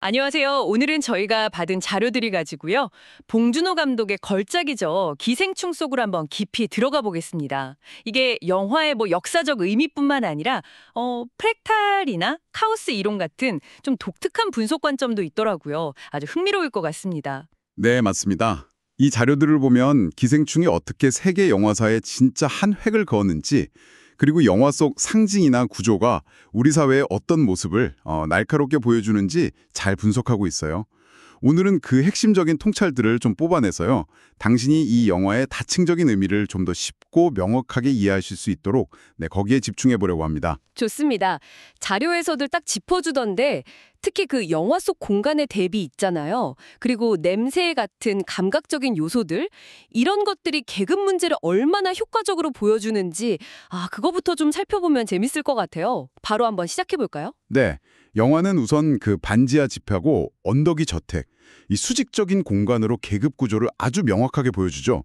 안녕하세요. 오늘은 저희가 받은 자료들이 가지고요. 봉준호 감독의 걸작이죠. 기생충 속으로 한번 깊이 들어가 보겠습니다. 이게 영화의 역사적 의미뿐만 아니라 프랙탈이나 카오스 이론 같은 좀 독특한 분석 관점도 있더라고요. 아주 흥미로울 것 같습니다. 네, 맞습니다. 이 자료들을 보면 기생충이 어떻게 세계 영화사에 진짜 한 획을 그었는지, 그리고 영화 속 상징이나 구조가 우리 사회의 어떤 모습을 날카롭게 보여주는지 잘 분석하고 있어요. 오늘은 그 핵심적인 통찰들을 좀 뽑아내서요. 당신이 이 영화의 다층적인 의미를 좀 더 쉽고 명확하게 이해하실 수 있도록 거기에 집중해 보려고 합니다. 좋습니다. 자료에서들 딱 짚어주던데 특히 그 영화 속 공간의 대비 있잖아요. 그리고 냄새 같은 감각적인 요소들 이런 것들이 계급 문제를 얼마나 효과적으로 보여주는지 그거부터 좀 살펴보면 재밌을 것 같아요. 바로 한번 시작해볼까요? 네, 영화는 우선 그 반지하 집하고 언덕이 저택, 이 수직적인 공간으로 계급 구조를 아주 명확하게 보여주죠.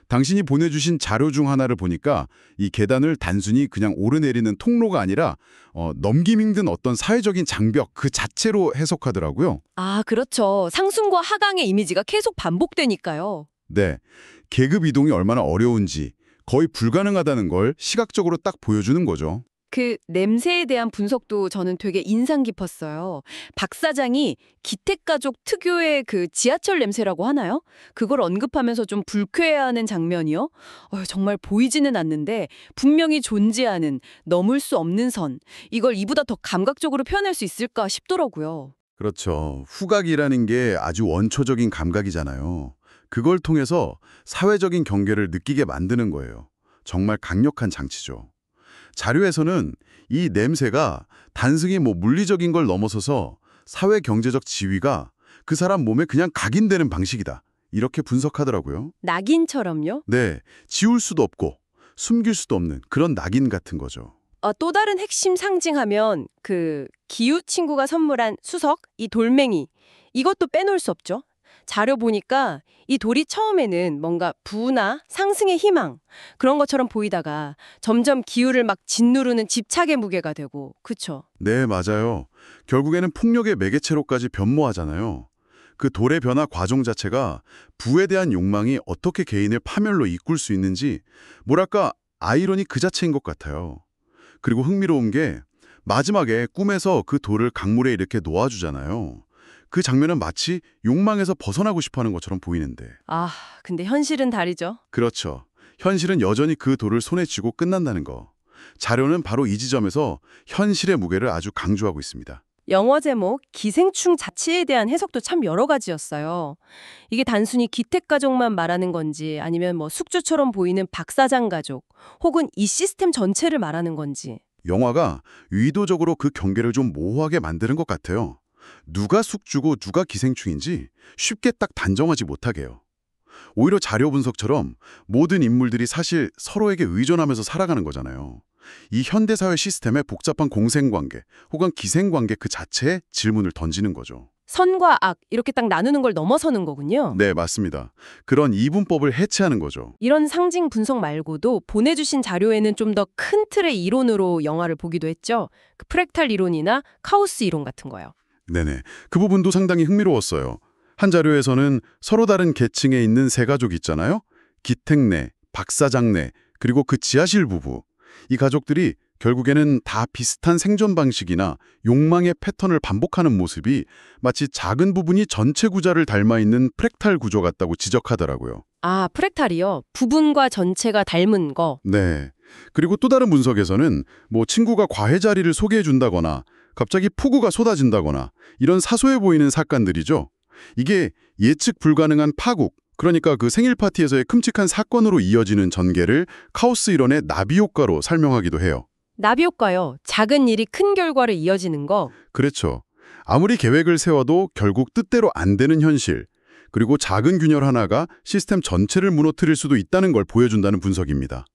당신이 보내주신 자료 중 하나를 보니까 이 계단을 단순히 그냥 오르내리는 통로가 아니라 넘김 힘든 어떤 사회적인 장벽 그 자체로 해석하더라고요. 그렇죠. 상승과 하강의 이미지가 계속 반복되니까요. 네, 계급 이동이 얼마나 어려운지 거의 불가능하다는 걸 시각적으로 딱 보여주는 거죠. 그 냄새에 대한 분석도 저는 되게 인상 깊었어요. 박 사장이 기택가족 특유의 그 지하철 냄새라고 하나요? 그걸 언급하면서 좀 불쾌해하는 장면이요. 정말 보이지는 않는데 분명히 존재하는 넘을 수 없는 선. 이걸 이보다 더 감각적으로 표현할 수 있을까 싶더라고요. 그렇죠. 후각이라는 게 아주 원초적인 감각이잖아요. 그걸 통해서 사회적인 경계를 느끼게 만드는 거예요. 정말 강력한 장치죠. 자료에서는 이 냄새가 단순히 물리적인 걸 넘어서서 사회 경제적 지위가 그 사람 몸에 그냥 각인되는 방식이다. 이렇게 분석하더라고요. 낙인처럼요? 네, 지울 수도 없고 숨길 수도 없는 그런 낙인 같은 거죠. 또 다른 핵심 상징하면 그 기우 친구가 선물한 수석, 이 돌멩이 이것도 빼놓을 수 없죠. 자료 보니까 이 돌이 처음에는 뭔가 부나 상승의 희망 그런 것처럼 보이다가 점점 기후를 막 짓누르는 집착의 무게가 되고 그쵸? 네, 맞아요. 결국에는 폭력의 매개체로까지 변모하잖아요. 그 돌의 변화 과정 자체가 부에 대한 욕망이 어떻게 개인을 파멸로 이끌 수 있는지 뭐랄까 아이러니 그 자체인 것 같아요. 그리고 흥미로운 게 마지막에 꿈에서 그 돌을 강물에 이렇게 놓아주잖아요. 그 장면은 마치 욕망에서 벗어나고 싶어하는 것처럼 보이는데. 근데 현실은 다르죠. 그렇죠. 현실은 여전히 그 돌을 손에 쥐고 끝난다는 거. 자료는 바로 이 지점에서 현실의 무게를 아주 강조하고 있습니다. 영어 제목 기생충 자체에 대한 해석도 참 여러 가지였어요. 이게 단순히 기택가족만 말하는 건지 아니면 숙주처럼 보이는 박사장 가족 혹은 이 시스템 전체를 말하는 건지. 영화가 의도적으로 그 경계를 좀 모호하게 만드는 것 같아요. 누가 숙주고 누가 기생충인지 쉽게 딱 단정하지 못하게요. 오히려 자료 분석처럼 모든 인물들이 사실 서로에게 의존하면서 살아가는 거잖아요. 이 현대사회 시스템의 복잡한 공생관계 혹은 기생관계 그 자체에 질문을 던지는 거죠. 선과 악 이렇게 딱 나누는 걸 넘어서는 거군요. 네, 맞습니다. 그런 이분법을 해체하는 거죠. 이런 상징 분석 말고도 보내주신 자료에는 좀 더 큰 틀의 이론으로 영화를 보기도 했죠. 그 프랙탈 이론이나 카오스 이론 같은 거요. 네네. 그 부분도 상당히 흥미로웠어요. 한 자료에서는 서로 다른 계층에 있는 세 가족 있잖아요. 기택네, 박사장네, 그리고 그 지하실 부부. 이 가족들이 결국에는 다 비슷한 생존 방식이나 욕망의 패턴을 반복하는 모습이 마치 작은 부분이 전체 구자를 닮아 있는 프랙탈 구조 같다고 지적하더라고요. 프랙탈이요? 부분과 전체가 닮은 거. 네. 그리고 또 다른 분석에서는 친구가 과외 자리를 소개해 준다거나 갑자기 폭우가 쏟아진다거나 이런 사소해 보이는 사건들이죠. 이게 예측 불가능한 파국, 그러니까 그 생일 파티에서의 끔찍한 사건으로 이어지는 전개를 카오스 이론의 나비 효과로 설명하기도 해요. 나비 효과요. 작은 일이 큰 결과로 이어지는 거. 그렇죠. 아무리 계획을 세워도 결국 뜻대로 안 되는 현실, 그리고 작은 균열 하나가 시스템 전체를 무너뜨릴 수도 있다는 걸 보여준다는 분석입니다.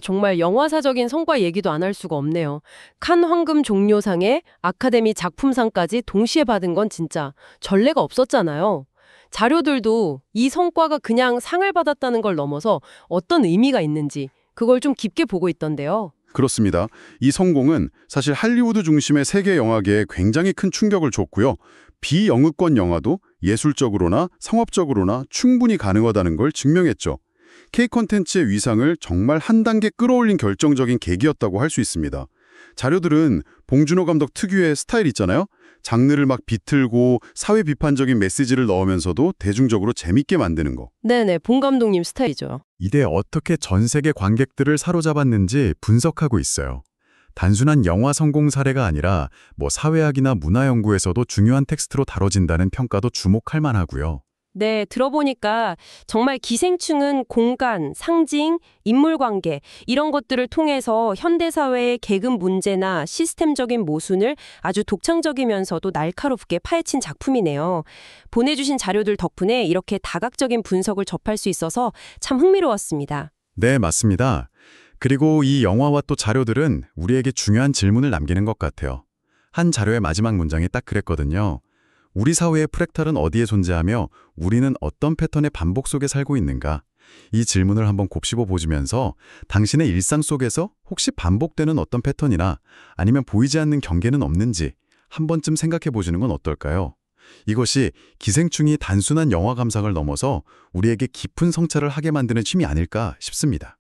정말 영화사적인 성과 얘기도 안 할 수가 없네요. 칸 황금 종려상에 아카데미 작품상까지 동시에 받은 건 진짜 전례가 없었잖아요. 자료들도 이 성과가 그냥 상을 받았다는 걸 넘어서 어떤 의미가 있는지 그걸 좀 깊게 보고 있던데요. 그렇습니다. 이 성공은 사실 할리우드 중심의 세계 영화계에 굉장히 큰 충격을 줬고요. 비영유권 영화도 예술적으로나 상업적으로나 충분히 가능하다는 걸 증명했죠. K 콘텐츠의 위상을 정말 한 단계 끌어올린 결정적인 계기였다고 할 수 있습니다. 자료들은 봉준호 감독 특유의 스타일 있잖아요. 장르를 막 비틀고 사회 비판적인 메시지를 넣으면서도 대중적으로 재밌게 만드는 거. 네네, 봉 감독님 스타일이죠. 이게 어떻게 전 세계 관객들을 사로잡았는지 분석하고 있어요. 단순한 영화 성공 사례가 아니라 사회학이나 문화 연구에서도 중요한 텍스트로 다뤄진다는 평가도 주목할 만하고요. 네, 들어보니까 정말 기생충은 공간, 상징, 인물관계 이런 것들을 통해서 현대사회의 계급 문제나 시스템적인 모순을 아주 독창적이면서도 날카롭게 파헤친 작품이네요. 보내주신 자료들 덕분에 이렇게 다각적인 분석을 접할 수 있어서 참 흥미로웠습니다. 네, 맞습니다. 그리고 이 영화와 또 자료들은 우리에게 중요한 질문을 남기는 것 같아요. 한 자료의 마지막 문장이 딱 그랬거든요. 우리 사회의 프랙탈은 어디에 존재하며 우리는 어떤 패턴의 반복 속에 살고 있는가? 이 질문을 한번 곱씹어 보시면서 당신의 일상 속에서 혹시 반복되는 어떤 패턴이나 아니면 보이지 않는 경계는 없는지 한 번쯤 생각해 보시는 건 어떨까요? 이것이 기생충이 단순한 영화 감상을 넘어서 우리에게 깊은 성찰을 하게 만드는 힘이 아닐까 싶습니다.